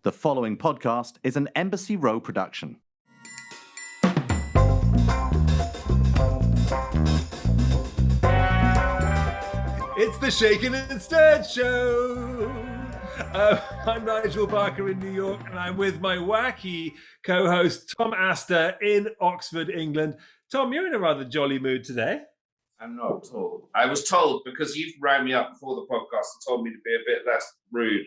The following podcast is an Embassy Row production. It's the Shaken and Stirred Show. I'm Nigel Barker in New York, and I'm with my wacky co-host Tom Astor in Oxford, England. Tom, you're in a rather jolly mood today. I'm not at all. I was told, because you've rang me up before the podcast and told me to be a bit less rude.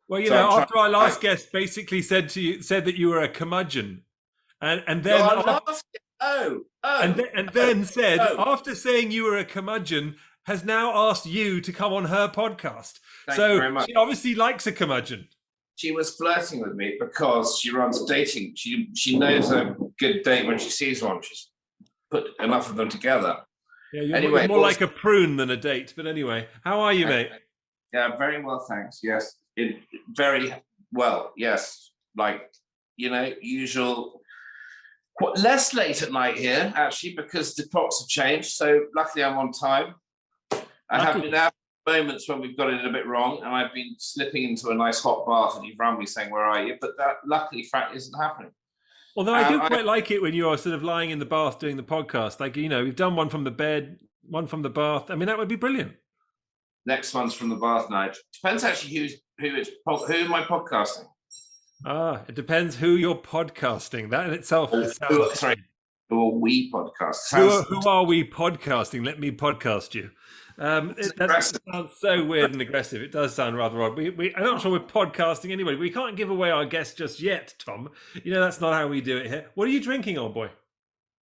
Well, you know, after our last guest basically said that you were a curmudgeon, and then after saying you were a curmudgeon, has now asked you to come on her podcast. Thank you very much. She obviously likes a curmudgeon. She was flirting with me because she runs dating. She knows a good date when she sees one. She's put enough of them together. Yeah, you're more like a prune than a date. But anyway, how are you, mate? Yeah, very well, thanks. Yes, very well. Yes, like, you know, usual. Less late at night here, actually, because the clocks have changed. So luckily, I'm on time. I have been out moments when we've got it a bit wrong, and I've been slipping into a nice hot bath, and you've run me saying, "Where are you?" But that, luckily, fact isn't happening. Although I do quite like it when you are sort of lying in the bath doing the podcast. Like, you know, we've done one from the bed, one from the bath. I mean, that would be brilliant. Next one's from the bath night. Depends actually who am I podcasting? It depends who you're podcasting. That in itself is who are we podcasting? Who are we podcasting? Let me podcast you. That sounds so weird and aggressive. It does sound rather odd. I'm not sure we're podcasting anyway. We can't give away our guest just yet, Tom. You know, that's not how we do it here. What are you drinking, old boy?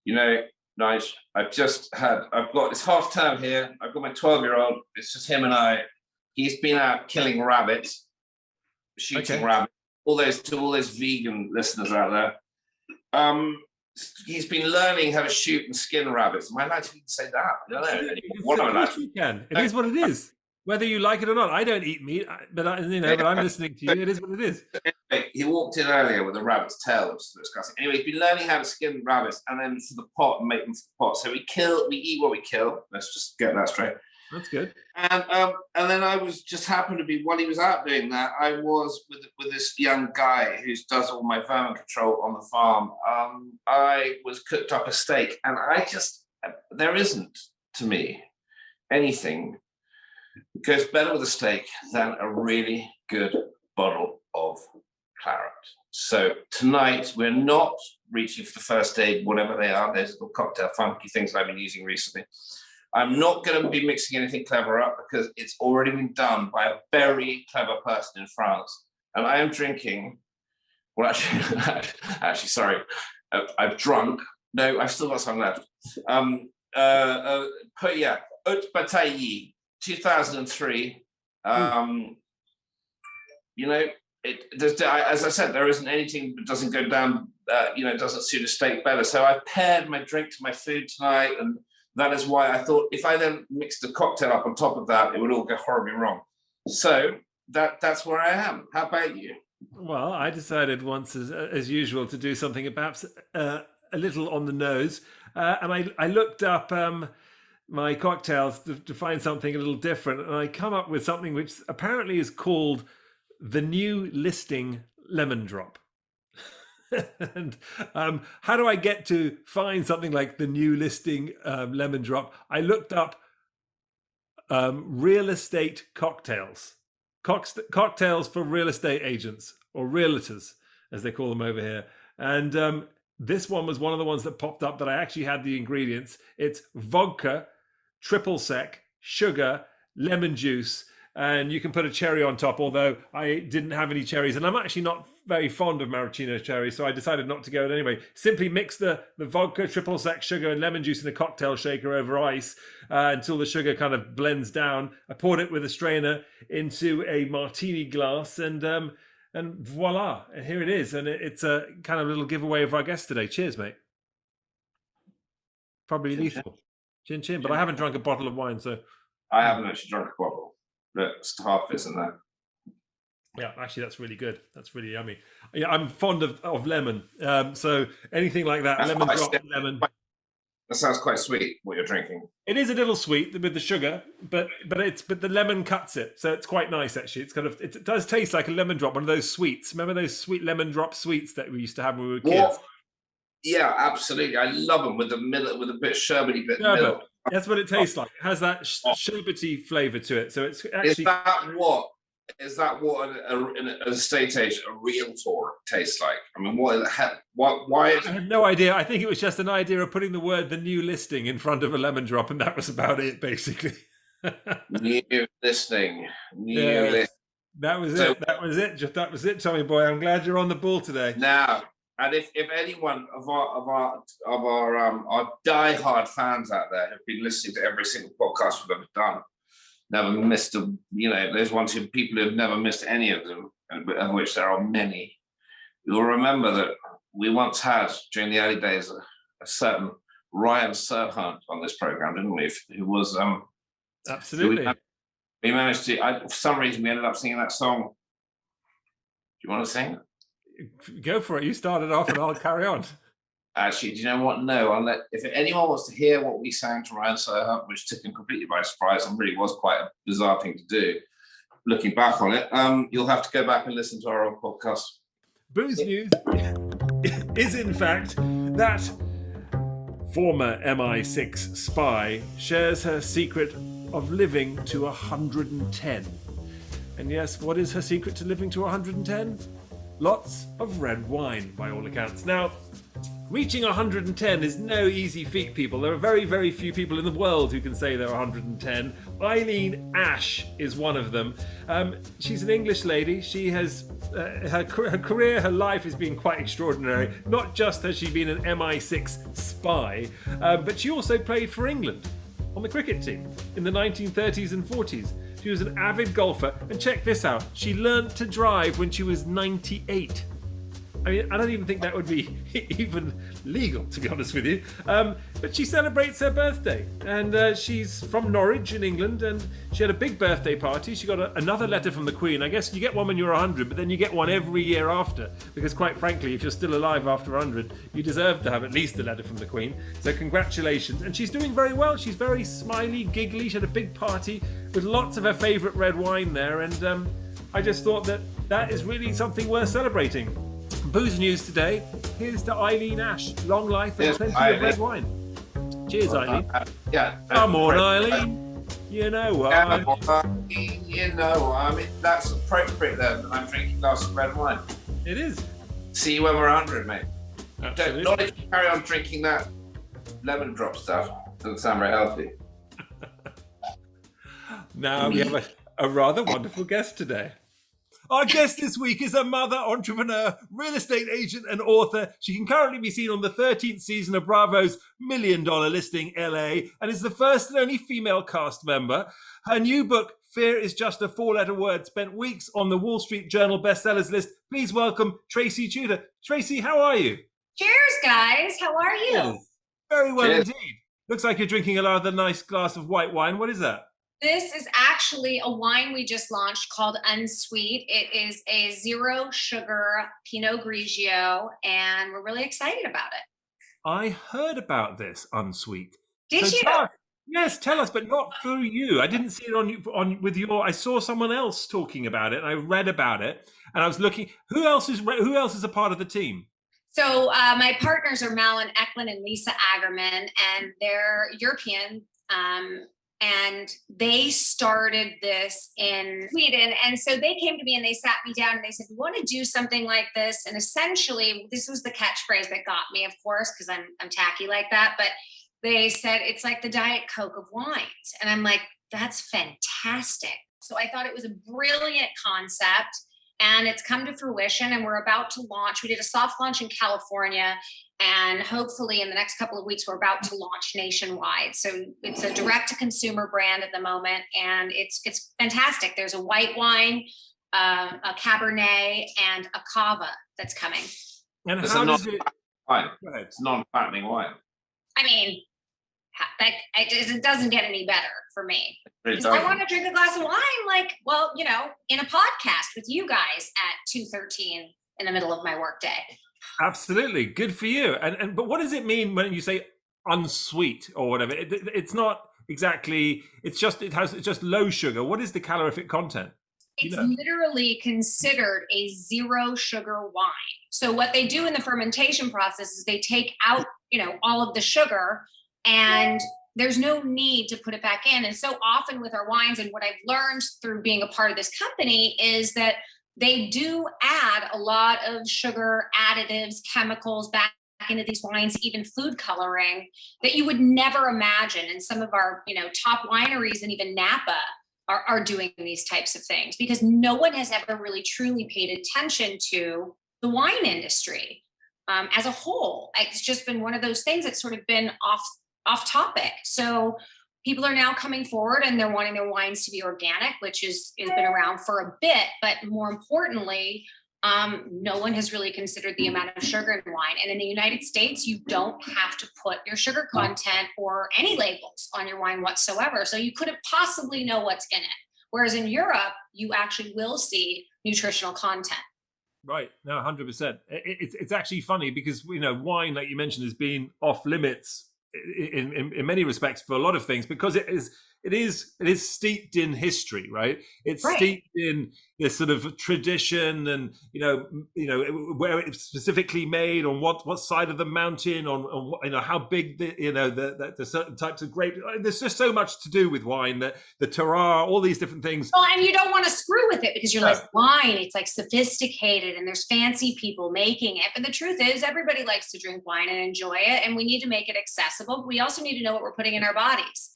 You know, Nige, it's half term here. I've got my 12-year-old. It's just him and I. He's been out killing rabbits, shooting rabbits. To all those vegan listeners out there. He's been learning how to shoot and skin rabbits. Am I allowed to say that? I don't know. Of course you can. It is what it is. Whether you like it or not. I don't eat meat, but I'm listening to you. It is what it is. Anyway, he walked in earlier with a rabbit's tail, which is disgusting. Anyway, he's been learning how to skin rabbits and then for the pot and make them for the pot. So we eat what we kill. Let's just get that straight. That's good. And then I was just happened to be while he was out doing that, I was with this young guy who does all my vermin control on the farm. I was cooked up a steak, and there isn't to me anything that goes better with a steak than a really good bottle of claret. So tonight we're not reaching for the first aid, whatever they are. There's little cocktail funky things I've been using recently. I'm not going to be mixing anything clever up because it's already been done by a very clever person in France. And I am drinking, well, actually, sorry, I've drunk. No, I've still got some left. Haute Bataille, 2003. You know, as I said, there isn't anything that doesn't go down, doesn't suit a steak better. So I paired my drink to my food tonight, and that is why I thought if I then mixed a cocktail up on top of that, it would all go horribly wrong. So that's where I am. How about you? Well, I decided once, as usual, to do something perhaps a little on the nose. And I looked up my cocktails to find something a little different. And I come up with something which apparently is called the New Listing Lemon Drop. And how do I get to find something like the New Listing Lemon Drop? I looked up real estate cocktails, cocktails for real estate agents or realtors, as they call them over here. And this one was one of the ones that popped up that I actually had the ingredients. It's vodka, triple sec, sugar, lemon juice, and you can put a cherry on top, although I didn't have any cherries. And I'm actually not very fond of maraschino cherries, so I decided not to go with it anyway. Simply mix the vodka, triple sec, sugar, and lemon juice in a cocktail shaker over ice until the sugar kind of blends down. I poured it with a strainer into a martini glass, and voila, and here it is. And it's a kind of little giveaway of our guest today. Cheers, mate. Probably lethal. Chin chin, but I haven't drunk a bottle of wine, so... I haven't actually drunk a bottle. It's half, isn't that? Yeah, actually, that's really good. That's really yummy. Yeah, I'm fond of lemon. So anything like that, lemon drop, lemon. That sounds quite sweet, what you're drinking. It is a little sweet with the sugar, but the lemon cuts it, so it's quite nice actually. It does taste like a lemon drop, one of those sweets. Remember those sweet lemon drop sweets that we used to have when we were kids? Yeah, absolutely. I love them with a bit sherbety bit Sherbet. milk. That's what it tastes like. It has that sherbety flavour to it. So it's actually. Is that what an estate agent, a realtor, tastes like? I mean, why? I have no idea. I think it was just an idea of putting the new listing in front of a lemon drop, and that was about it, basically. New listing. That was it. That was it, Tommy boy. I'm glad you're on the ball today. Now, and if any one of our diehard fans out there have been listening to every single podcast we've ever done, never missed those ones people who have never missed any of them, of which there are many. You'll remember that we once had, during the early days, a certain Ryan Serhant on this program, didn't we? Who was absolutely. We managed to. For some reason, we ended up singing that song. Do you want to sing? Go for it. You started off, and I'll carry on. Actually, do you know what? No, if anyone wants to hear what we sang to Ryan Serhant, which took him completely by surprise and really was quite a bizarre thing to do, looking back on it, you'll have to go back and listen to our own podcast. Booze News is, in fact, that former MI6 spy shares her secret of living to 110. And yes, what is her secret to living to 110? Lots of red wine, by all accounts. Now, reaching 110 is no easy feat, people. There are very, very few people in the world who can say they're 110. Eileen Ash is one of them. She's an English lady. She has her career, her life has been quite extraordinary. Not just has she been an MI6 spy, but she also played for England on the cricket team in the 1930s and 40s. She was an avid golfer, and check this out, she learned to drive when she was 98. I mean, I don't even think that would be even legal, to be honest with you. But she celebrates her birthday, and she's from Norwich in England, and she had a big birthday party. She got another letter from the Queen. I guess you get one when you're 100, but then you get one every year after, because quite frankly, if you're still alive after 100, you deserve to have at least a letter from the Queen. So congratulations. And she's doing very well. She's very smiley, giggly. She had a big party with lots of her favourite red wine there, and I just thought that is really something worth celebrating. Booze News today. Here's to Eileen Ash. Long life and plenty of red wine. Cheers, Eileen. Come on, Eileen. You know what? I mean, that's appropriate then that I'm drinking a glass of red wine. It is. See you when we're 100, mate. Absolutely. Not if you carry on drinking that lemon drop stuff. Doesn't sound very healthy. Now we have a rather wonderful guest today. Our guest this week is a mother, entrepreneur, real estate agent, and author. She can currently be seen on the 13th season of Bravo's $1 Million Listing LA and is the first and only female cast member. Her new book, Fear is Just a Four-Letter Word, spent weeks on the Wall Street Journal bestsellers list. Please welcome Tracy Tutor. Tracy, how are you? Cheers, guys. How are you? Yes. Very well Cheers. indeed. Looks like you're drinking a rather nice glass of white wine. What is that? This is actually a wine we just launched called Unsweet. It is a 0 sugar Pinot Grigio, and we're really excited about it. I heard about this Unsweet. Did you? Yes, tell us, but not through you. I didn't see it on with your. I saw someone else talking about it, and I read about it, and I was looking. Who else is a part of the team? So my partners are Malin Eklund and Lisa Agerman, and they're European. And they started this in Sweden. And so they came to me and they sat me down and they said, we want to do something like this. And essentially, this was the catchphrase that got me, of course, because I'm tacky like that. But they said, it's like the Diet Coke of wines. And I'm like, that's fantastic. So I thought it was a brilliant concept. And it's come to fruition. And we're about to launch. We did a soft launch in California. And hopefully in the next couple of weeks, we're about to launch nationwide. So it's a direct-to-consumer brand at the moment, and it's fantastic. There's a white wine, a Cabernet, and a Cava that's coming. And how does it? Wine. It's non-fattening wine. I mean, it doesn't get any better for me. I want to drink a glass of wine, in a podcast with you guys at 2:13 in the middle of my workday. Absolutely, good for you. But what does it mean when you say Unsweet or whatever. It's not exactly. It's just low sugar. What is the calorific content? It's literally considered a 0 sugar wine. So what they do in the fermentation process is they take out, all of the sugar, and there's no need to put it back in. And so often with our wines, and what I've learned through being a part of this company, is that they do add a lot of sugar additives, chemicals back into these wines, even food coloring, that you would never imagine. And some of our, top wineries and even Napa are doing these types of things, because no one has ever really truly paid attention to the wine industry as a whole. It's just been one of those things that's sort of been off topic. So people are now coming forward and they're wanting their wines to be organic, which has been around for a bit, but more importantly, no one has really considered the amount of sugar in wine. And in the United States, you don't have to put your sugar content or any labels on your wine whatsoever. So you couldn't possibly know what's in it. Whereas in Europe, you actually will see nutritional content. Right. No, 100%. It's actually funny because, wine, like you mentioned, has been off limits in many respects for a lot of things, because it is steeped in history, right? It's steeped in this sort of tradition, and where it's specifically made, on what side of the mountain, on how big the certain types of grape. There's just so much to do with wine, that the terroir, all these different things. Well, and you don't want to screw with it, because you're like, wine, it's like sophisticated and there's fancy people making it. But the truth is, everybody likes to drink wine and enjoy it, and we need to make it accessible. But we also need to know what we're putting in our bodies.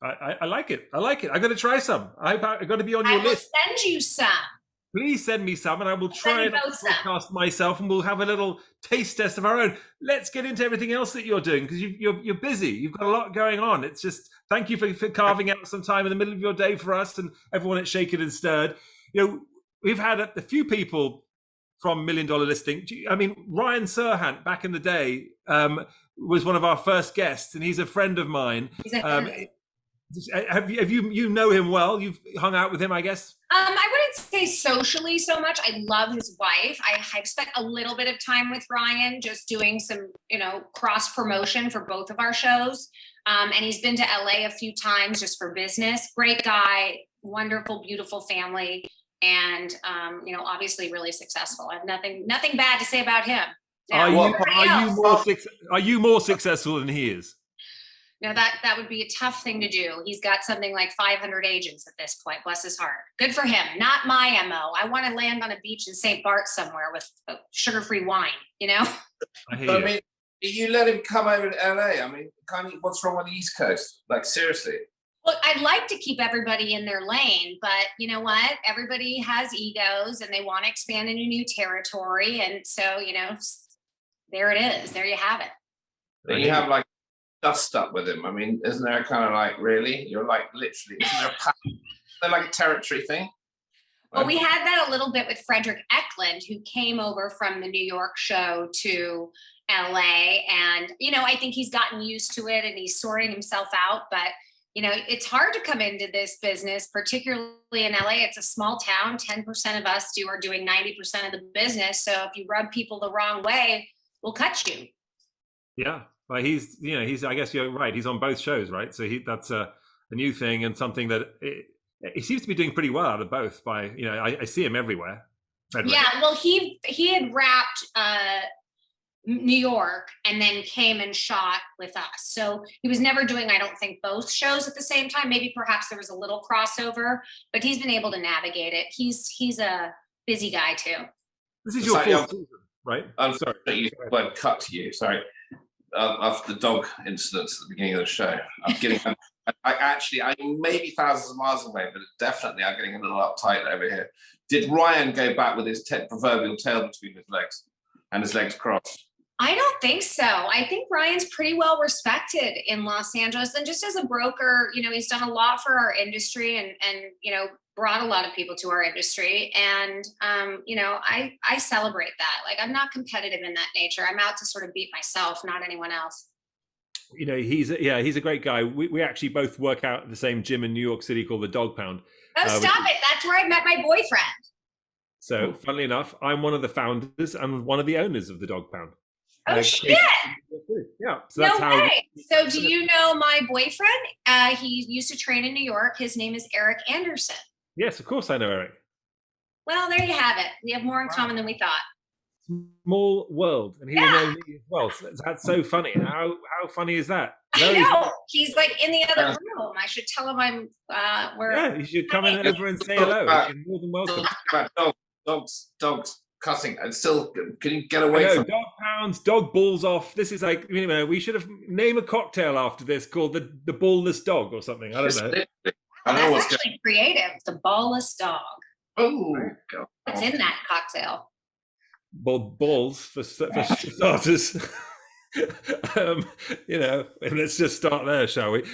I like it. I like it. I got to try some. I got to be on your list. I will send you some. Please send me some, and I will try and podcast myself, and we'll have a little taste test of our own. Let's get into everything else that you're doing, because you're busy. You've got a lot going on. It's just, thank you for carving out some time in the middle of your day for us and everyone at Shaken and Stirred. We've had a few people from $1 Million Listing. I mean, Ryan Serhant back in the day was one of our first guests, and he's a friend of mine. Have you know him well? You've hung out with him, I guess. I wouldn't say socially so much. I love his wife. I've spent a little bit of time with Ryan, just doing some, cross promotion for both of our shows. And he's been to LA a few times just for business. Great guy, wonderful, beautiful family, and obviously really successful. I have nothing bad to say about him. Now, are you more successful than he is? No, that would be a tough thing to do. He's got something like 500 agents at this point. Bless his heart. Good for him. Not my MO. I want to land on a beach in St. Bart somewhere with sugar-free wine, I hear you. You let him come over to LA. I mean, what's wrong on the East Coast? Like, seriously. Look, I'd like to keep everybody in their lane, but you know what? Everybody has egos and they want to expand into new territory. And so, there it is. There you have it. But you have like dust up with him. I mean, isn't there a kind of like, really? You're like, literally, isn't there like a territory thing? Well, we had that a little bit with Frederick Eklund, who came over from the New York show to LA. And, I think he's gotten used to it and he's sorting himself out. But, it's hard to come into this business, particularly in LA. It's a small town. 10% of us are doing 90% of the business. So if you rub people the wrong way, we'll cut you. Yeah. Well, he's, I guess you're right. He's on both shows, right? So that's a new thing, and something that he seems to be doing pretty well out of both. I see him everywhere. Yeah. Well, he had wrapped New York and then came and shot with us. So he was never doing, I don't think, both shows at the same time. Maybe perhaps there was a little crossover, but he's been able to navigate it. He's a busy guy too. This is your fourth season, right? I'm sorry that you won't cut to you. Sorry. After the dog incidents at the beginning of the show, I'm maybe thousands of miles away, but definitely I'm getting a little uptight over here. Did Ryan go back with his proverbial tail between his legs and his legs crossed? I don't think so. I think Ryan's pretty well respected in Los Angeles, and just as a broker, he's done a lot for our industry and brought a lot of people to our industry. And, I celebrate that. Like, I'm not competitive in that nature. I'm out to sort of beat myself, not anyone else. He's a great guy. We actually both work out at the same gym in New York City called the Dog Pound. Oh, stop it. That's where I met my boyfriend. So funnily enough, I'm one of the founders and one of the owners of the Dog Pound. Oh, shit. Yeah, so that's No how. way. So do you know my boyfriend? He used to train in New York. His name is Eric Anderson. Yes, of course I know Eric. Well, there you have it. We have more in common than we thought. Small world, and he will know me as well. So that's so funny. How funny is that? I know. He's like in the other room. I should tell him I'm where. Yeah, you should come in over and say hello. You're more than welcome. About dogs cussing, and still, can you get away from dog pounds, dog balls off? This is like, we should have named a cocktail after this called the ballless dog or something. I don't know. That's actually creative. The ballless dog. Oh, what's in that cocktail? Balls for starters. Let's just start there, shall we?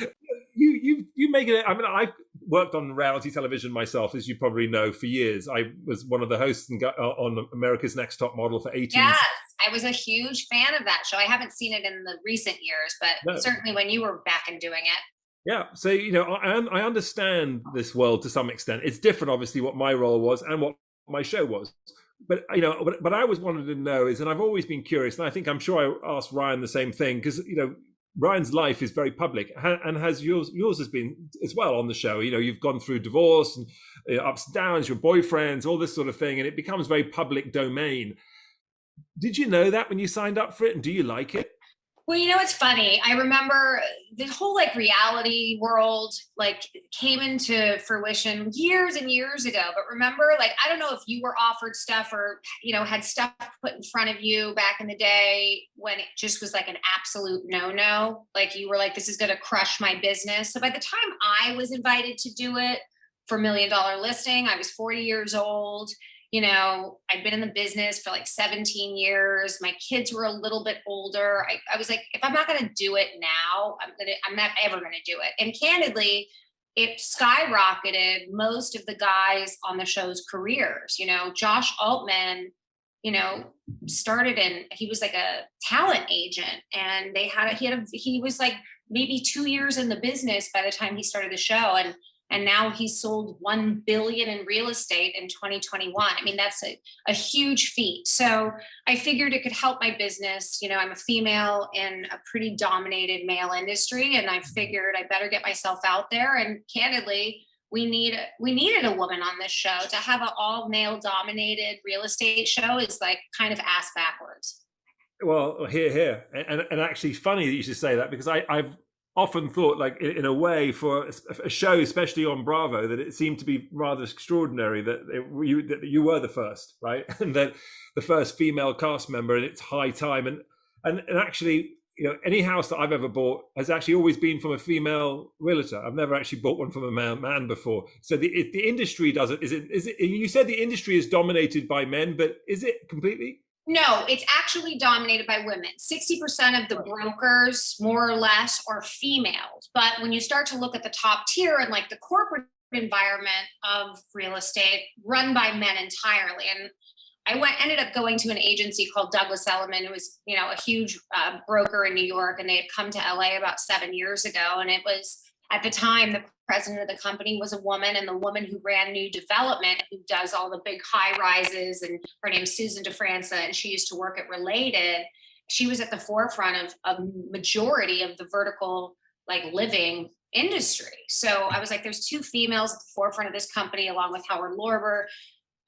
You make it. I mean, I've worked on reality television myself, as you probably know, for years. I was one of the hosts on America's Next Top Model for 18 Yes, I was a huge fan of that show. I haven't seen it in the recent years, but certainly when you were back and doing it. Yeah, so I understand this world to some extent. It's different, obviously, what my role was and what my show was. But but I always wanted to know is, and I've always been curious, and I think I'm sure I asked Ryan the same thing, because Ryan's life is very public, and has yours has been as well on the show. You've gone through divorce and ups and downs, your boyfriends, all this sort of thing, and it becomes very public domain. Did you know that when you signed up for it, and do you like it? Well, it's funny. I remember the whole reality world came into fruition years and years ago. But remember, I don't know if you were offered stuff or, had stuff put in front of you back in the day when it just was an absolute no-no. You were this is going to crush my business. So by the time I was invited to do it for $1 Million Listing, I was 40 years old. I'd been in the business for 17 years. My kids were a little bit older. I was if I'm not going to do it now, I'm not ever going to do it. And candidly, it skyrocketed most of the guys on the show's careers. Josh Altman, started he was a talent agent, and he was maybe 2 years in the business by the time he started the show. And now he's sold $1 billion in real estate in 2021. I mean, that's a huge feat. So I figured it could help my business. I'm a female in a pretty dominated male industry, and I figured I better get myself out there. And candidly, we needed a woman on this show. To have an all male dominated real estate show is kind of ass backwards. Well, here. And actually funny that you should say that, because I've often thought, in a way, for a show, especially on Bravo, that it seemed to be rather extraordinary that you were the first, right? And that the first female cast member, and it's high time. And actually, any house that I've ever bought has actually always been from a female realtor. I've never actually bought one from a man before. So the industry does it. Is it? You said the industry is dominated by men, but is it completely? No, it's actually dominated by women. 60% of the brokers, more or less, are females. But when you start to look at the top tier and the corporate environment of real estate, run by men entirely. And I ended up going to an agency called Douglas Elliman, who was, a huge broker in New York, and they had come to LA about 7 years ago. And it was, at the time, the president of the company was a woman, and the woman who ran new development, who does all the big high rises, and her name's Susan DeFranca, and she used to work at Related. She was at the forefront of a majority of the vertical living industry. So I was there's two females at the forefront of this company, along with Howard Lorber.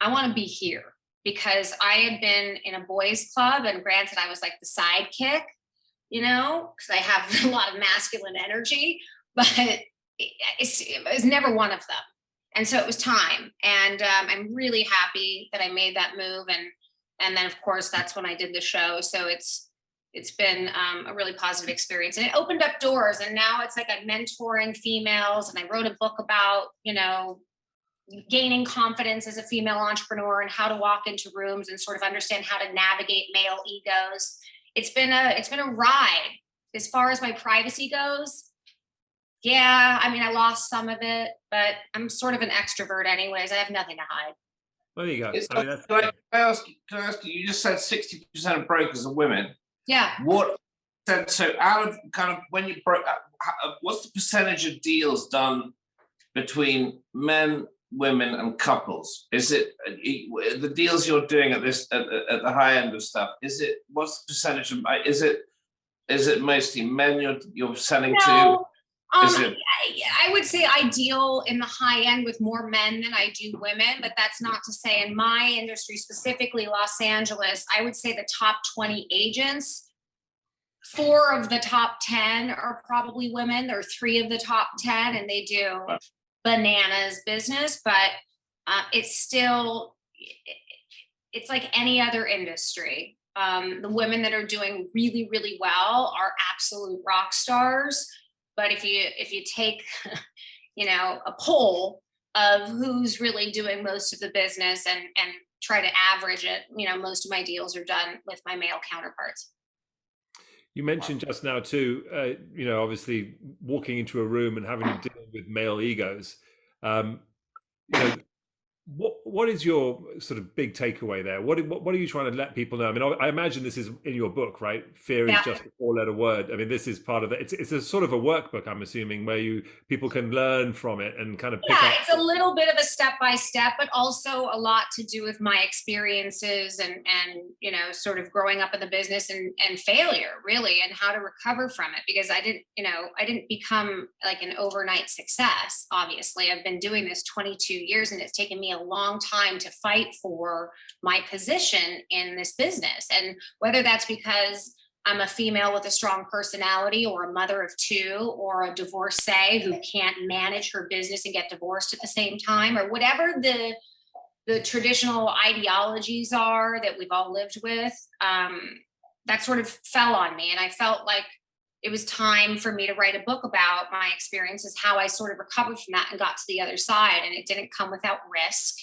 I want to be here, because I had been in a boys club, and granted, I was the sidekick, because I have a lot of masculine energy, but it was never one of them. And so it was time. And I'm really happy that I made that move. And then, of course, that's when I did the show. So it's been a really positive experience. And it opened up doors. And now it's I'm mentoring females. And I wrote a book about, gaining confidence as a female entrepreneur, and how to walk into rooms and sort of understand how to navigate male egos. It's been a ride. As far as my privacy goes, yeah, I mean, I lost some of it, but I'm sort of an extrovert anyways. I have nothing to hide. There you go. Can I ask you, you just said 60% of brokers are women. Yeah. So out of kind of when you broke, what's the percentage of deals done between men, women, and couples? Is it the deals you're doing at the high end of stuff? What's the percentage of, is it Is it mostly men you're selling to? No, Is it? I would say I deal in the high end with more men than I do women, but that's not to say in my industry, specifically Los Angeles, I would say the top 20 agents, 4 of the top 10 are probably women. There are 3 of the top 10, and they do bananas business, but it's still, it's like any other industry. The women that are doing really, really well are absolute rock stars. But if you take, a poll of who's really doing most of the business and try to average it, most of my deals are done with my male counterparts. You mentioned just now too, obviously walking into a room and having to deal with male egos. Um, you know, what is your sort of big takeaway there? What are you trying to let people know? I mean, I imagine this is in your book, right? Fear is just a 4-letter word. I mean, this is part of it. It's a sort of a workbook, I'm assuming, where people can learn from it and kind of pick up. It's a little bit of a step by step, but also a lot to do with my experiences and sort of growing up in the business and failure, really, and how to recover from it. Because I didn't become like an overnight success. Obviously, I've been doing this 22 years, and it's taken me a long time to fight for my position in this business. And whether that's because I'm a female with a strong personality, or a mother of 2, or a divorcee who can't manage her business and get divorced at the same time, or whatever the traditional ideologies are that we've all lived with, that sort of fell on me. And I felt like it was time for me to write a book about my experiences, how I sort of recovered from that and got to the other side. And it didn't come without risk,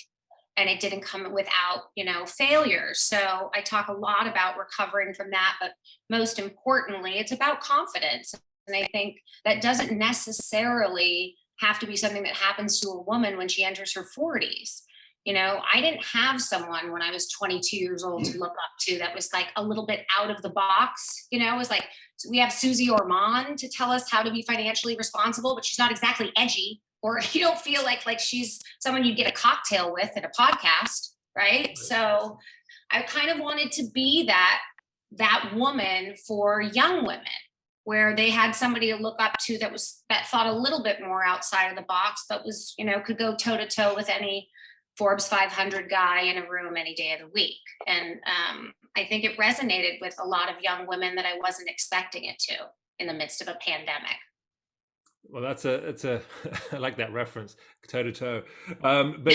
and it didn't come without, failure. So I talk a lot about recovering from that, but most importantly, it's about confidence. And I think that doesn't necessarily have to be something that happens to a woman when she enters her 40s. I didn't have someone when I was 22 years old to look up to that was like a little bit out of the box. It was like, we have Susie Orman to tell us how to be financially responsible, but she's not exactly edgy, or you don't feel like she's someone you'd get a cocktail with at a podcast, right? So I kind of wanted to be that woman for young women, where they had somebody to look up to that thought a little bit more outside of the box, but was, could go toe to toe with any Forbes 500 guy in a room any day of the week. And I think it resonated with a lot of young women that I wasn't expecting it to in the midst of a pandemic. Well, it's a I like that reference, toe to toe. But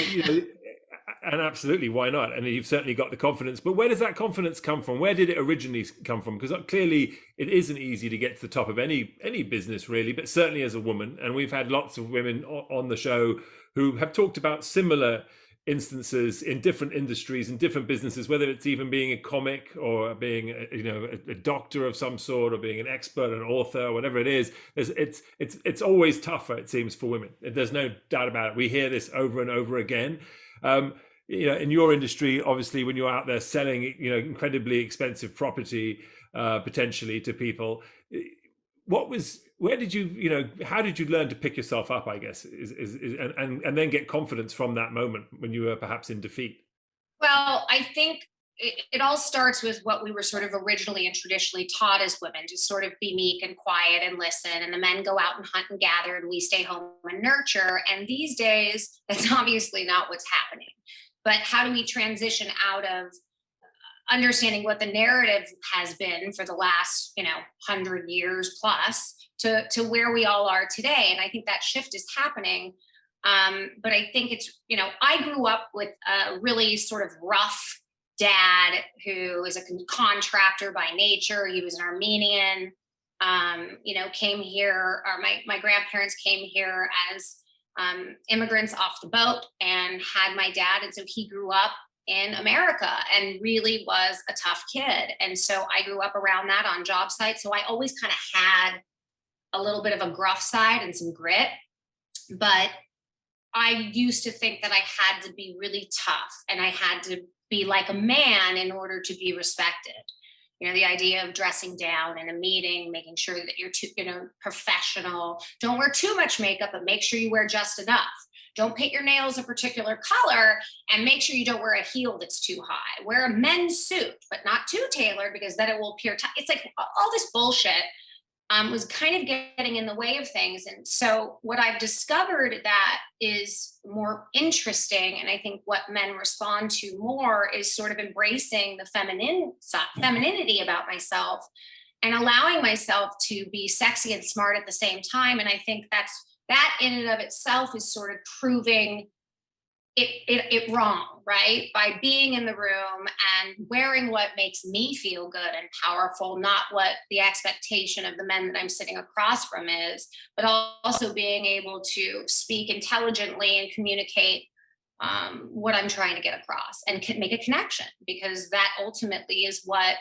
and absolutely, why not? And you've certainly got the confidence. But where does that confidence come from? Where did it originally come from? Because clearly, it isn't easy to get to the top of any business, really. But certainly as a woman, and we've had lots of women on the show who have talked about similar instances in different industries and different businesses, whether it's even being a comic or being a doctor of some sort, or being an expert, an author, or whatever it is. It's always tougher, it seems, for women. There's no doubt about it. We hear this over and over again. In your industry, obviously, when you're out there selling incredibly expensive property potentially to people, how did you learn to pick yourself up, I guess, and then get confidence from that moment when you were perhaps in defeat? Well, I think it all starts with what we were sort of originally and traditionally taught as women, to sort of be meek and quiet and listen. And the men go out and hunt and gather, and we stay home and nurture. And these days, that's obviously not what's happening. But how do we transition out of understanding what the narrative has been for the last, 100 years plus to where we all are today? And I think that shift is happening. But I think it's, I grew up with a really sort of rough dad who is a contractor by nature. He was an Armenian, came here, or my grandparents came here as immigrants off the boat and had my dad. And so he grew up in America and really was a tough kid. And so I grew up around that on job sites. So I always kind of had a little bit of a gruff side and some grit, but I used to think that I had to be really tough and I had to be like a man in order to be respected. The idea of dressing down in a meeting, making sure that you're professional. Don't wear too much makeup, but make sure you wear just enough. don't paint your nails a particular color, and make sure you don't wear a heel that's too high. Wear a men's suit, but not too tailored, because then it will appear tight. It's like all this bullshit was kind of getting in the way of things. And so what I've discovered that is more interesting, and I think what men respond to more, is sort of embracing the femininity about myself and allowing myself to be sexy and smart at the same time. And I think that in and of itself is sort of proving it wrong, right? By being in the room and wearing what makes me feel good and powerful, not what the expectation of the men that I'm sitting across from is, but also being able to speak intelligently and communicate what I'm trying to get across and make a connection, because that ultimately is what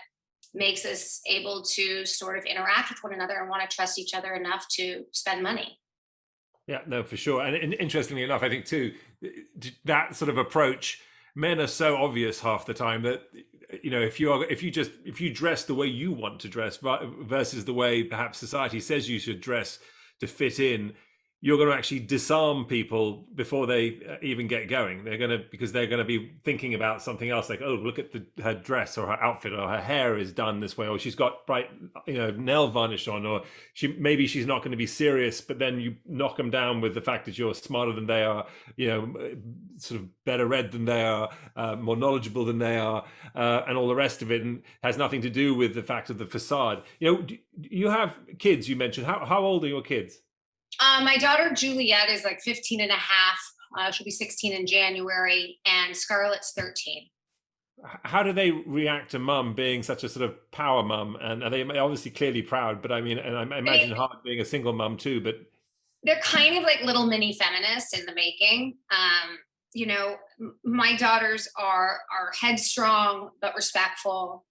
makes us able to sort of interact with one another and want to trust each other enough to spend money. Yeah, no, for sure. And interestingly enough, I think too, that sort of approach, men are so obvious half the time that, you know, if you dress the way you want to dress versus the way perhaps society says you should dress to fit in, you're going to actually disarm people before they even get going. Because they're going to be thinking about something else, like, oh, look at her dress or her outfit, or her hair is done this way, or she's got bright, nail varnish on, or maybe she's not going to be serious, but then you knock them down with the fact that you're smarter than they are, sort of better read than they are, more knowledgeable than they are, and all the rest of it, and has nothing to do with the fact of the facade. You have kids, you mentioned. How old are your kids? My daughter Juliet is like 15 and a half. She'll be 16 in January, and Scarlett's 13. How do they react to mum being such a sort of power mum? And are they obviously clearly proud, but I mean, and I imagine hard being a single mum too, but they're kind of like little mini feminists in the making. My daughters are headstrong but respectful.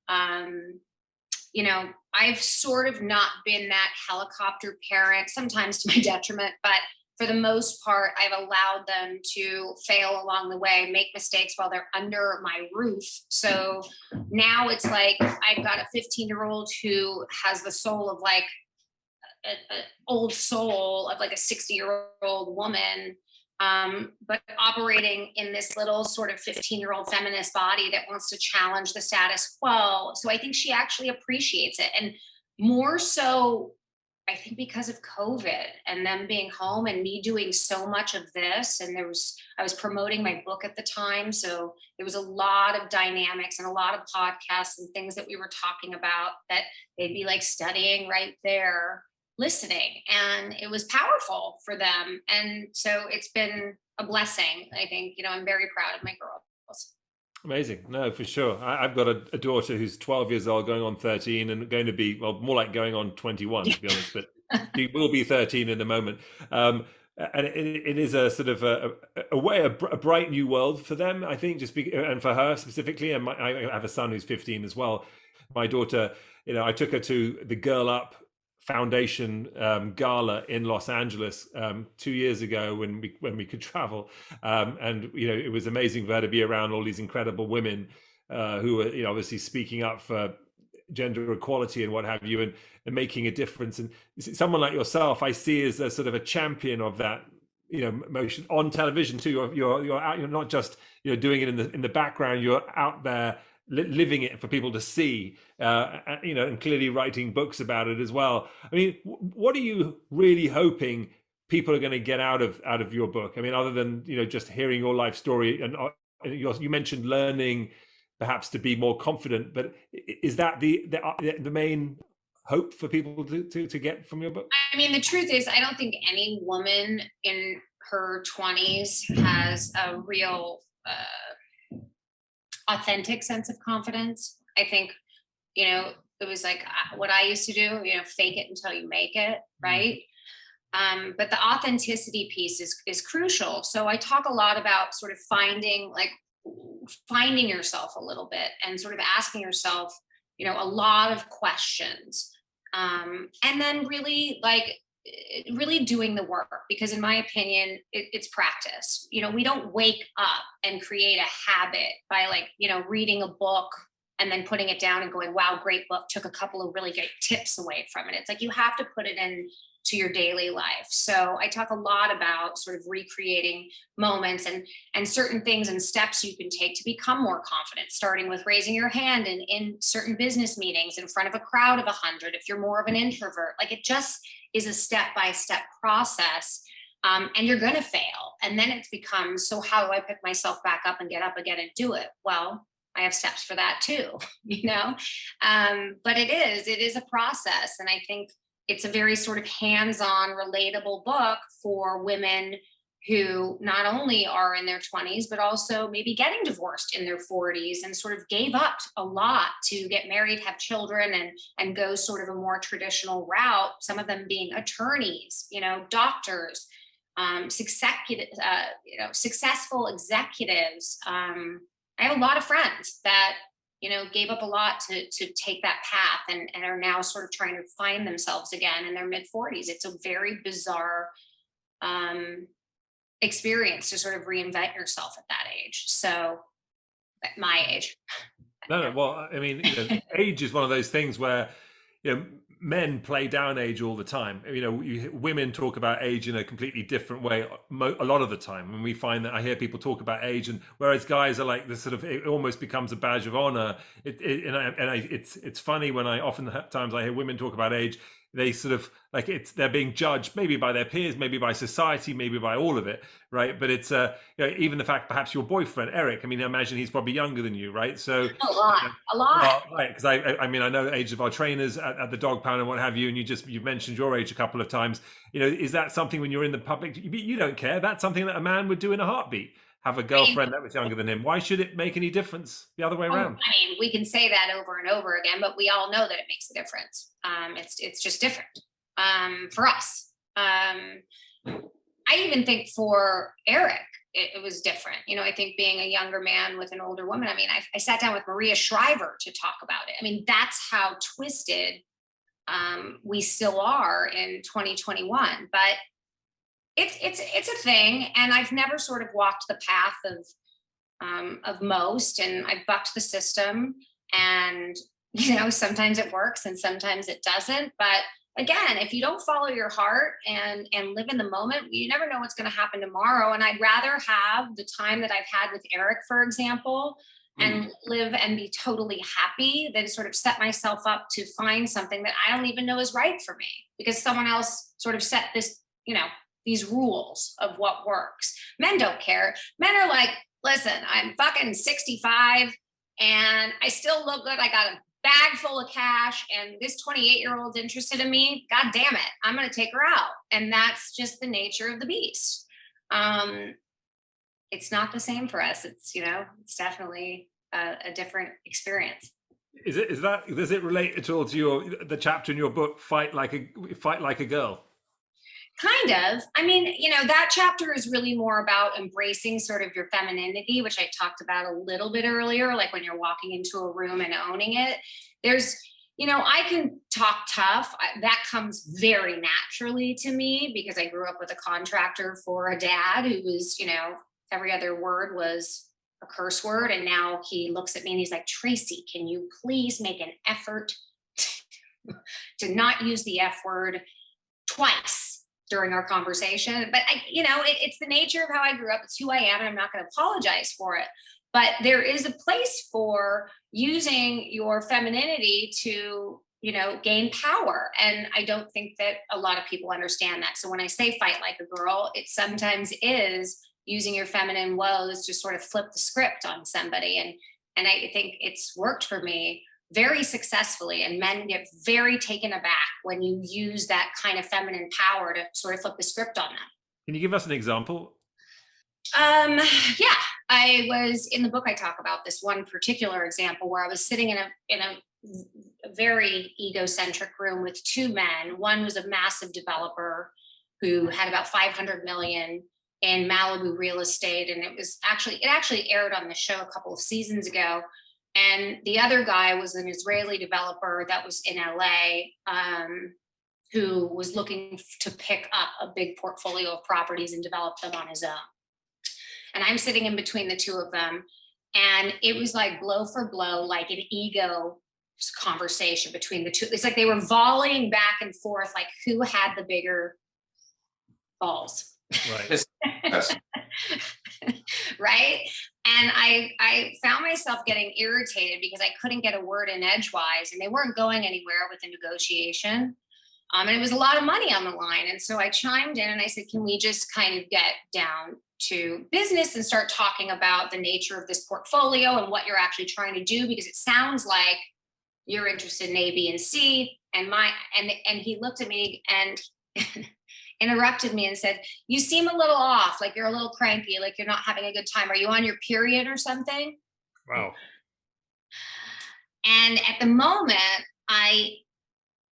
I've sort of not been that helicopter parent, sometimes to my detriment, but for the most part, I've allowed them to fail along the way, make mistakes while they're under my roof. So now it's like I've got a 15-year-old who has the soul of like an old soul of like a 60-year-old woman, but operating in this little sort of 15-year-old feminist body that wants to challenge the status quo. So I think she actually appreciates it. And more so, I think because of COVID and them being home and me doing so much of this. And I was promoting my book at the time. So there was a lot of dynamics and a lot of podcasts and things that we were talking about that they'd be like studying right there, listening, and it was powerful for them. And so it's been a blessing. I think, I'm very proud of my girls. Amazing. No, for sure. I've got a daughter who's 12 years old, going on 13, and going to be, well, more like going on 21, to be honest, but she will be 13 in a moment. And it is a sort of a bright new world for them, I think, and for her specifically. And I have a son who's 15 as well. My daughter, I took her to the Girl Up Foundation gala in Los Angeles 2 years ago when we could travel, and it was amazing for her to be around all these incredible women who were obviously speaking up for gender equality and what have you, and making a difference. And someone like yourself, I see as a sort of a champion of that motion on television too. You're out, you're not just doing it in the background, you're out there living it for people to see, and clearly writing books about it as well. I mean, what are you really hoping people are going to get out of your book? I mean, other than just hearing your life story, and you mentioned learning perhaps to be more confident, but is that the main hope for people to get from your book? I mean, the truth is, I don't think any woman in her 20s has a real authentic sense of confidence. I think, it was like what I used to do, fake it until you make it, right? But the authenticity piece is crucial. So I talk a lot about sort of finding yourself a little bit and sort of asking yourself, a lot of questions. And then really doing the work, because in my opinion, it's practice. We don't wake up and create a habit by reading a book and then putting it down and going, wow, great book, took a couple of really great tips away from it. It's like you have to put it to your daily life. So I talk a lot about sort of recreating moments and certain things and steps you can take to become more confident, starting with raising your hand in certain business meetings in front of a crowd of 100 if you're more of an introvert. Like, it just is a step-by-step process. And you're going to fail. And then it becomes, so how do I pick myself back up and get up again and do it? Well, I have steps for that too, but it is a process. And I think it's a very sort of hands-on, relatable book for women who not only are in their 20s, but also maybe getting divorced in their 40s and sort of gave up a lot to get married, have children, and go sort of a more traditional route. Some of them being attorneys, doctors, successful executives. I have a lot of friends that, gave up a lot to take that path and are now sort of trying to find themselves again in their mid 40s. It's a very bizarre experience to sort of reinvent yourself at that age. So at my age. No, well, I mean, age is one of those things where, men play down age all the time. Women talk about age in a completely different way a lot of the time. And we find that I hear people talk about age, and whereas guys are like this sort of, it almost becomes a badge of honor. It's funny when oftentimes I hear women talk about age, they sort of like they're being judged maybe by their peers, maybe by society, maybe by all of it, right? But it's even the fact perhaps your boyfriend Eric, I imagine he's probably younger than you, right? So a lot. Well, right, because I know the age of our trainers at the dog pound and what have you, and you've mentioned your age a couple of times. Is that something when you're in the public, you don't care? That's something that a man would do in a heartbeat. Have a girlfriend that was younger than him. Why should it make any difference the other way around? We can say that over and over again, but we all know that it makes a difference. It's just different for us. I even think for Eric, it was different. I think being a younger man with an older woman, I sat down with Maria Shriver to talk about it. That's how twisted we still are in 2021, but it's a thing. And I've never sort of walked the path of most, and I bucked the system, and, sometimes it works and sometimes it doesn't. But again, if you don't follow your heart and live in the moment, you never know what's going to happen tomorrow. And I'd rather have the time that I've had with Eric, for example, and live and be totally happy than sort of set myself up to find something that I don't even know is right for me because someone else sort of set this, these rules of what works. Men don't care. Men are like, listen, I'm fucking 65 and I still look good. I got a bag full of cash, and this 28-year-old's interested in me. God damn it, I'm going to take her out. And that's just the nature of the beast. It's not the same for us. It's definitely a different experience. Does it relate at all to the chapter in your book, Fight Like a Girl? Kind of. That chapter is really more about embracing sort of your femininity, which I talked about a little bit earlier, like when you're walking into a room and owning it. There's, I can talk tough. That comes very naturally to me because I grew up with a contractor for a dad who was, every other word was a curse word. And now he looks at me and he's like, Tracy, can you please make an effort to not use the F word twice during our conversation? But it's the nature of how I grew up. It's who I am, and I'm not going to apologize for it. But there is a place for using your femininity to, gain power. And I don't think that a lot of people understand that. So when I say fight like a girl, it sometimes is using your feminine woes to sort of flip the script on somebody. And I think it's worked for me very successfully, and men get very taken aback when you use that kind of feminine power to sort of flip the script on them. Can you give us an example? Yeah, I was in the book. I talk about this one particular example where I was sitting in a very egocentric room with two men. One was a massive developer who had about 500 million in Malibu real estate, and it actually aired on the show a couple of seasons ago. And the other guy was an Israeli developer that was in LA, who was looking to pick up a big portfolio of properties and develop them on his own. And I'm sitting in between the two of them. And it was like blow for blow, like an ego conversation between the two. It's like they were volleying back and forth, like who had the bigger balls. Right. Yes. Right. And I found myself getting irritated because I couldn't get a word in edgewise, and they weren't going anywhere with the negotiation. And it was a lot of money on the line. And so I chimed in and I said, can we just kind of get down to business and start talking about the nature of this portfolio and what you're actually trying to do? Because it sounds like you're interested in A, B, and C. And he looked at me and interrupted me and said, you seem a little off, like you're a little cranky, like you're not having a good time. Are you on your period or something? Wow. And at the moment, I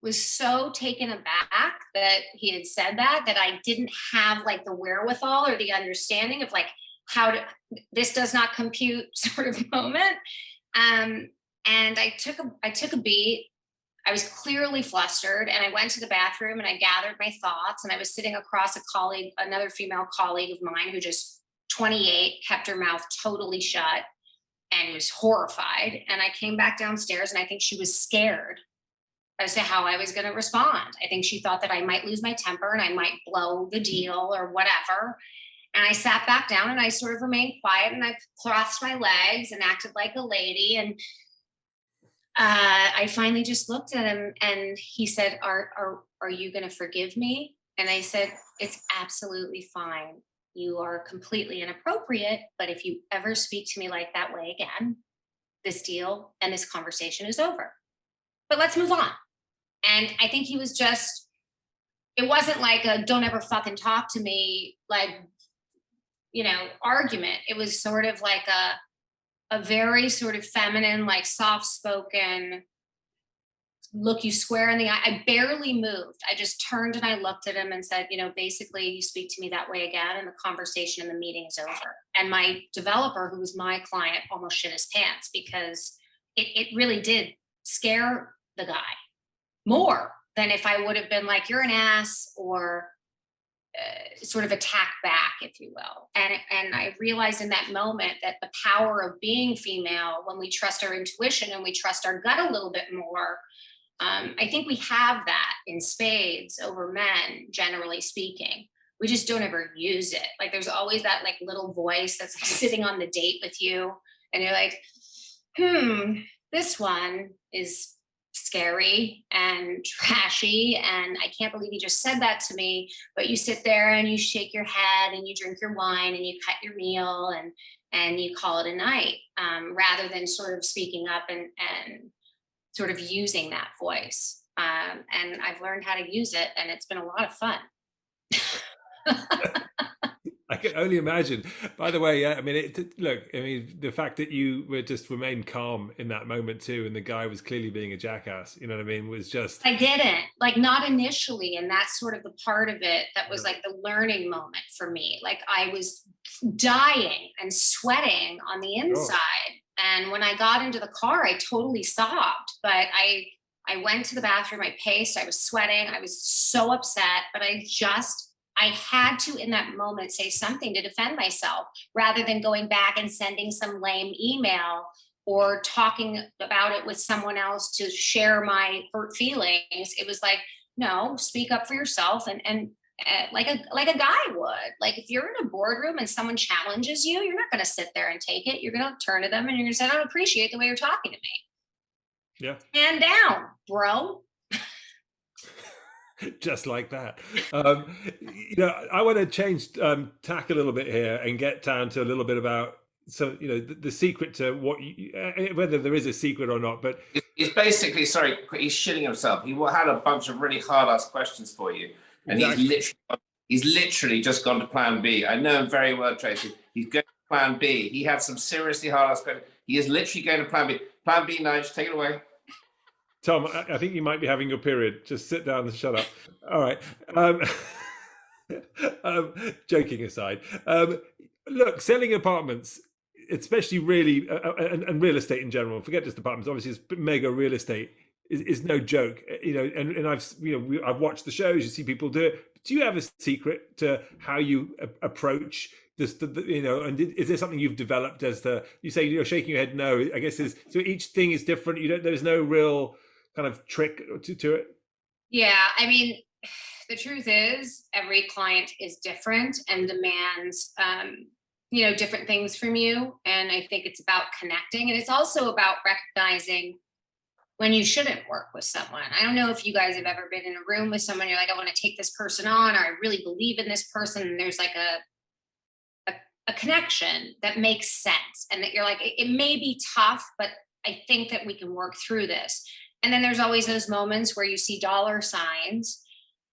was so taken aback that he had said that I didn't have like the wherewithal or the understanding of like how to, this does not compute sort of moment. And I took a beat. I was clearly flustered, and I went to the bathroom and I gathered my thoughts, and I was sitting across a colleague, another female colleague of mine who just 28, kept her mouth totally shut and was horrified. And I came back downstairs, and I think she was scared as to how I was going to respond. I think she thought that I might lose my temper and I might blow the deal or whatever. And I sat back down and I sort of remained quiet, and I crossed my legs and acted like a lady. And I finally just looked at him, and he said, are you going to forgive me? And I said, it's absolutely fine. You are completely inappropriate. But if you ever speak to me like that way again, this deal and this conversation is over. But let's move on. And I think he was just, it wasn't like a don't ever fucking talk to me, like, argument. It was sort of like a very sort of feminine, like soft spoken, look you square in the eye. I barely moved. I just turned and I looked at him and said, basically you speak to me that way again and the conversation and the meeting is over. And my developer, who was my client, almost shit his pants because it really did scare the guy more than if I would have been like, you're an ass, or sort of attack back, if you will. And I realized in that moment that the power of being female, when we trust our intuition and we trust our gut a little bit more, I think we have that in spades over men, generally speaking. We just don't ever use it. Like there's always that like little voice that's like sitting on the date with you, and you're like, this one is scary and trashy, and I can't believe you just said that to me. But you sit there and you shake your head and you drink your wine and you cut your meal and you call it a night, rather than sort of speaking up and sort of using that voice. And I've learned how to use it, and it's been a lot of fun. I can only imagine. By the way, yeah, I mean, the fact that you were just remained calm in that moment too, and the guy was clearly being a jackass, you know what I mean, was just... I didn't, like, not initially. And that's sort of the part of it that was like the learning moment for me. Like I was dying and sweating on the inside. And when I got into the car, I totally sobbed, but I went to the bathroom, I paced, I was sweating, I was so upset, but I had to, in that moment, say something to defend myself rather than going back and sending some lame email or talking about it with someone else to share my hurt feelings. It was like, no, speak up for yourself and like a guy would. Like if you're in a boardroom and someone challenges you, you're not going to sit there and take it. You're going to turn to them and you're going to say, I don't appreciate the way you're talking to me. Yeah. Hand down, bro. Just like that. I want to change tack a little bit here and get down to a little bit about the secret to what whether there is a secret or not. But he's basically, he's shitting himself. He had a bunch of really hard-ass questions for you, and exactly. he's literally just gone to plan B. I know him very well, Tracy. He's going to plan B. He had some seriously hard-ass questions. He is literally going to plan B. Plan B, Nigel, take it away. Tom, I think you might be having your period. Just sit down and shut up. All right. Joking aside, look, selling apartments, especially really, and real estate in general, forget just apartments, obviously it's mega real estate, is no joke, and I've watched the shows, you see people do it. Do you have a secret to how you approach this, and is there something you've developed as to, you say you're shaking your head no, I guess is, so each thing is different, there's no real kind of trick to it? Yeah, I mean, the truth is every client is different and demands different things from you, and I think it's about connecting, and it's also about recognizing when you shouldn't work with someone. I don't know if you guys have ever been in a room with someone, you're like, I want to take this person on, or I really believe in this person, and there's like a connection that makes sense, and that you're like, it may be tough, but I think that we can work through this. And then there's always those moments where you see dollar signs,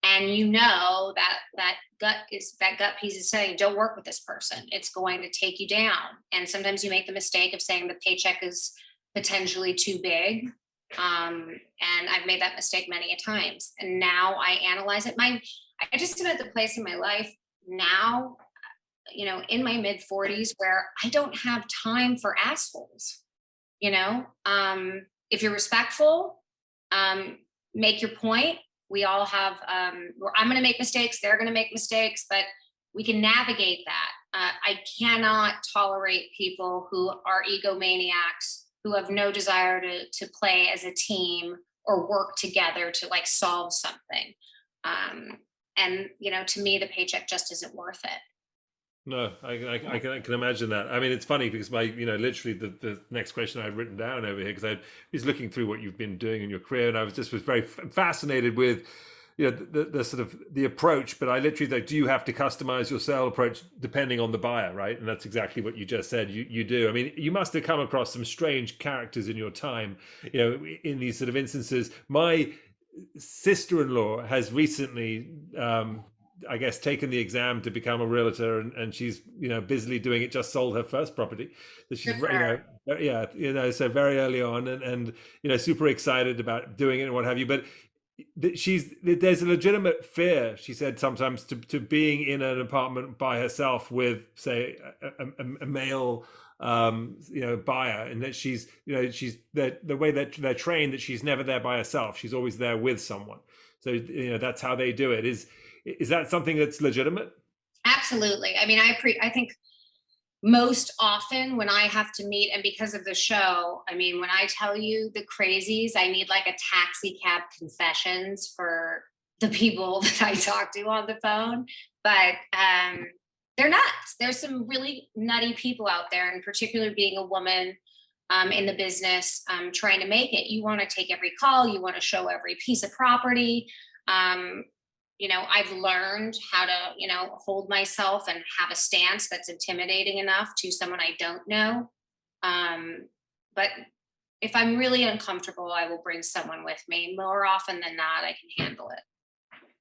and that gut piece is saying, don't work with this person, it's going to take you down. And sometimes you make the mistake of saying the paycheck is potentially too big, and I've made that mistake many a times, and now I analyze it. I just am at the place in my life now, in my mid 40s, where I don't have time for assholes. If you're respectful, make your point. We all have, I'm going to make mistakes, they're going to make mistakes, but we can navigate that. I cannot tolerate people who are egomaniacs, who have no desire to play as a team or work together to like solve something. And to me, the paycheck just isn't worth it. No, I can imagine that. I mean, it's funny because literally the next question I've written down over here, because I was looking through what you've been doing in your career, and I was very fascinated with, the sort of the approach. But I literally like, do you have to customize your sale approach depending on the buyer, right? And that's exactly what you just said. You do. I mean, you must have come across some strange characters in your time, in these sort of instances. My sister-in-law has recently, I guess, taken the exam to become a realtor, and she's busily doing it. Just sold her first property that she's so very early on, and super excited about doing it and what have you. But there's a legitimate fear, she said, sometimes to being in an apartment by herself with, say, a male buyer, and that she's the way that they're trained, that she's never there by herself, she's always there with someone. So that's how they do it. Is that something that's legitimate? Absolutely. I mean, I think most often when I have to meet, and because of the show, I mean, when I tell you the crazies, I need like a taxi cab confessions for the people that I talk to on the phone. But they're nuts. There's some really nutty people out there, and particularly being a woman in the business, trying to make it. You want to take every call, you want to show every piece of property. I've learned how to, hold myself and have a stance that's intimidating enough to someone I don't know. But if I'm really uncomfortable, I will bring someone with me. More often than not, I can handle it.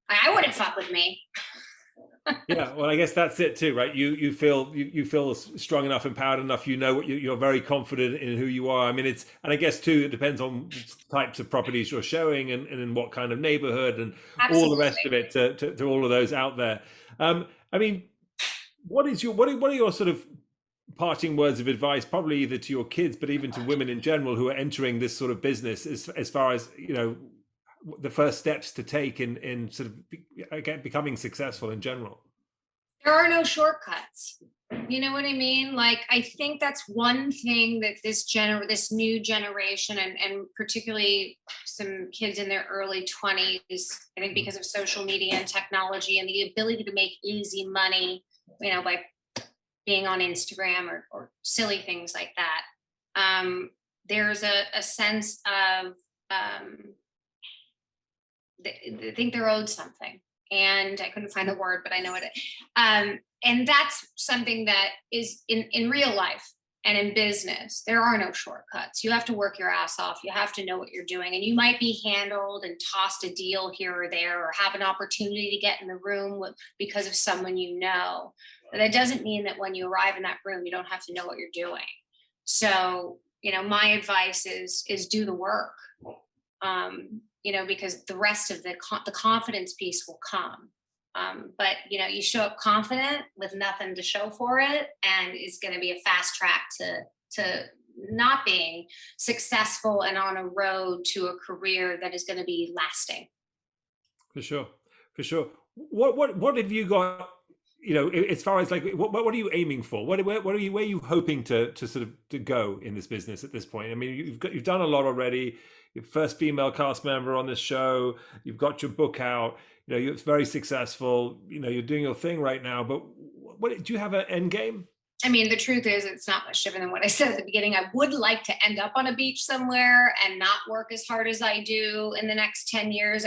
I wouldn't fuck with me. Yeah, well, I guess that's it too, right? You feel strong enough, empowered enough. What you're very confident in who you are. I mean, and I guess too, it depends on types of properties you're showing, and in what kind of neighborhood, and Absolutely. All the rest of it to all of those out there. I mean, what are your sort of parting words of advice, probably either to your kids, but even to women in general who are entering this sort of business, as far as the first steps to take in sort of becoming successful in general? There are no shortcuts. You know what I mean? Like, I think that's one thing that this new generation, and particularly some kids in their early 20s, I think because of social media and technology and the ability to make easy money, by being on Instagram or silly things like that. There's a sense of, they think they're owed something, and I couldn't find the word, but I know it. And that's something that is in real life and in business. There are no shortcuts. You have to work your ass off. You have to know what you're doing, and you might be handled and tossed a deal here or there, or have an opportunity to get in the room because of someone But that doesn't mean that when you arrive in that room, you don't have to know what you're doing. So, my advice is do the work. Because the rest of the confidence piece will come. But, you show up confident with nothing to show for it, and it's going to be a fast track to not being successful and on a road to a career that is going to be lasting. For sure, for sure. What have you got? You know, as far as like, what are you aiming for? Where are you hoping to sort of to go in this business at this point? I mean, you've done a lot already. Your first female cast member on this show. You've got your book out. You know, you're very successful. You know, you're doing your thing right now. But what do you have an end game? I mean, the truth is, it's not much different than what I said at the beginning. I would like to end up on a beach somewhere and not work as hard as I do in the next 10 years.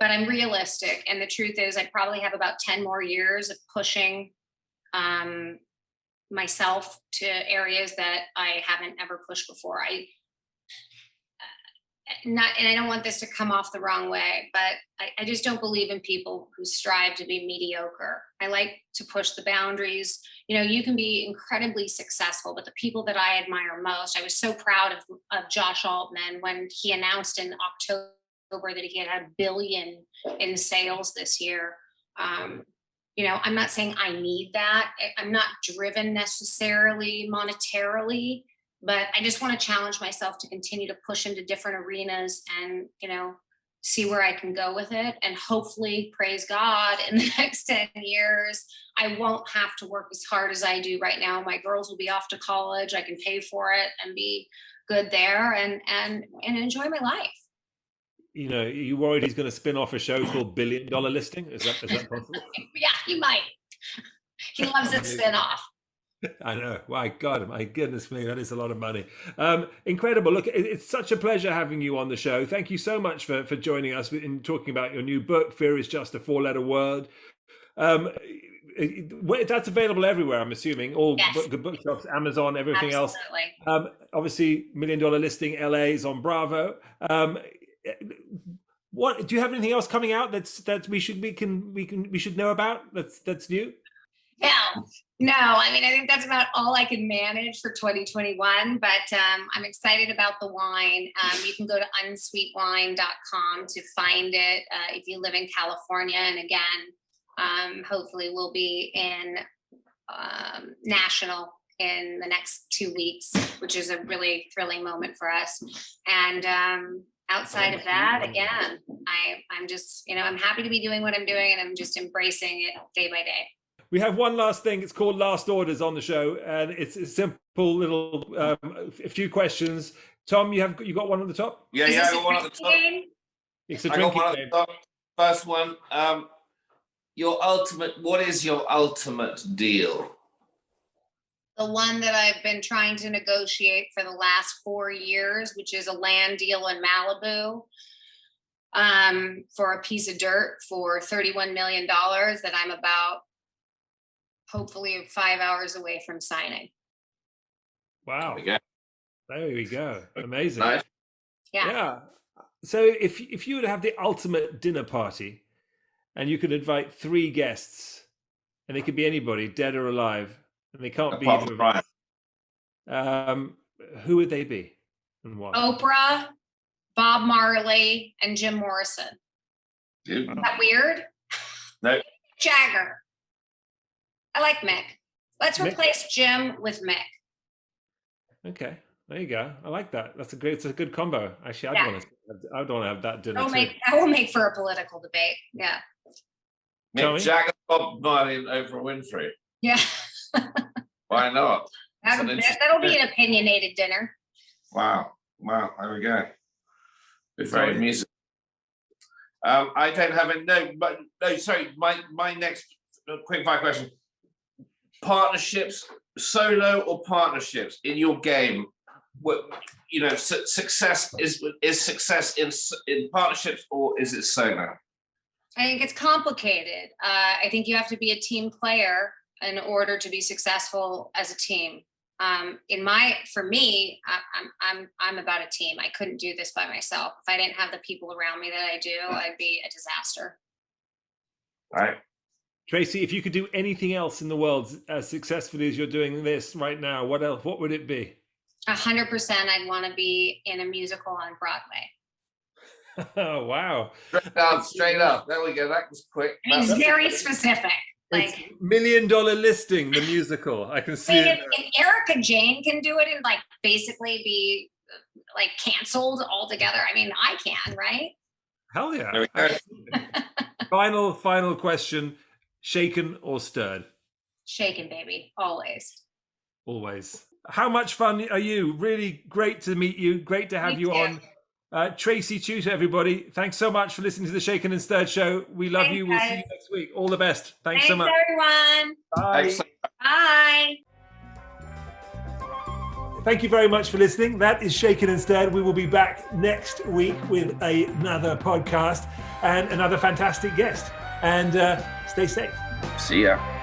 But I'm realistic. And the truth is, I probably have about 10 more years of pushing myself to areas that I haven't ever pushed before. And I don't want this to come off the wrong way, but I just don't believe in people who strive to be mediocre. I like to push the boundaries. You know, you can be incredibly successful, but the people that I admire most, I was so proud of Josh Altman when he announced in October that he had $1 billion in sales this year. You know, I'm not saying I need that. I'm not driven necessarily monetarily, but I just want to challenge myself to continue to push into different arenas and, you know, see where I can go with it. And hopefully, praise God, in the next 10 years, I won't have to work as hard as I do right now. My girls will be off to college. I can pay for it and be good there and enjoy my life. You know, are you worried he's going to spin off a show called $1 Billion Listing? Is that possible? Yeah, he might. He loves a spin off. I know. My God, my goodness me, that is a lot of money. Incredible. Look, it's such a pleasure having you on the show. Thank you so much for joining us in talking about your new book, Fear is Just a Four-Letter Word. That's available everywhere, I'm assuming. All yes. bookshops, Amazon, everything Absolutely. else. Obviously, $1 Million Listing LA is on Bravo. What do you have anything else coming out that we should know about that's new? No, I mean, I think that's about all I can manage for 2021, but I'm excited about the wine. You can go to unsweetwine.com to find it if you live in California. And again, hopefully we'll be in national in the next 2 weeks, which is a really thrilling moment for us. And outside of that, again, I'm just, you know, I'm happy to be doing what I'm doing, and I'm just embracing it day by day. We have one last thing. It's called Last Orders on the show, and it's a simple little, a few questions. Tom, you got one at the top? Yeah, I got one at the top. It's a drinking game. First one. What is your ultimate deal? The one that I've been trying to negotiate for the last 4 years, which is a land deal in Malibu for a piece of dirt for $31 million that I'm about hopefully 5 hours away from signing. Wow. There we go. Amazing. Nice. Yeah. So if you were to have the ultimate dinner party and you could invite 3 guests, and they could be anybody, dead or alive, and they can't be either of them, who would they be and why? Oprah, Bob Marley, and Jim Morrison. Is that weird? No. Jagger. I like Mick. Let's replace Jim with Mick. Okay, there you go. I like that. It's a good combo. Actually, I'd want to have that dinner too. That will make for a political debate. Yeah. Mick Jagger, Bob Marley, and Oprah Winfrey. Yeah. Why not? That'll be an opinionated dinner. Wow. There we go. It's very musical. I don't have no. Sorry. My next quick fire question: partnerships, solo or partnerships in your game? What, you know, success is success in partnerships, or is it solo? I think it's complicated. I think you have to be a team player in order to be successful as a team. For me, I'm about a team. I couldn't do this by myself. If I didn't have the people around me that I do, I'd be a disaster. All right. Tracy, if you could do anything else in the world as successfully as you're doing this right now, what else? What would it be? 100%. I'd want to be in a musical on Broadway. Oh, wow. Straight up. There we go. That was quick. It's very specific. It's $1 Million Listing, the musical. I can see it. If Erica Jane can do it in like basically be like canceled altogether? I mean, I can, right? Hell yeah. There we go. Final question. Shaken or stirred? Shaken, baby, always. Always. How much fun are you? Really great to meet you. Great to have Me you too. on. Tracy Tutor, everybody. Thanks so much for listening to the Shaken and Stirred show. We love Thanks, you. We'll see guys. you next week. All the best. Thanks so much. Everyone. Bye. Excellent. Bye. Thank you very much for listening. That is Shaken and Stirred. We will be back next week with another podcast and another fantastic guest. And stay safe. See ya.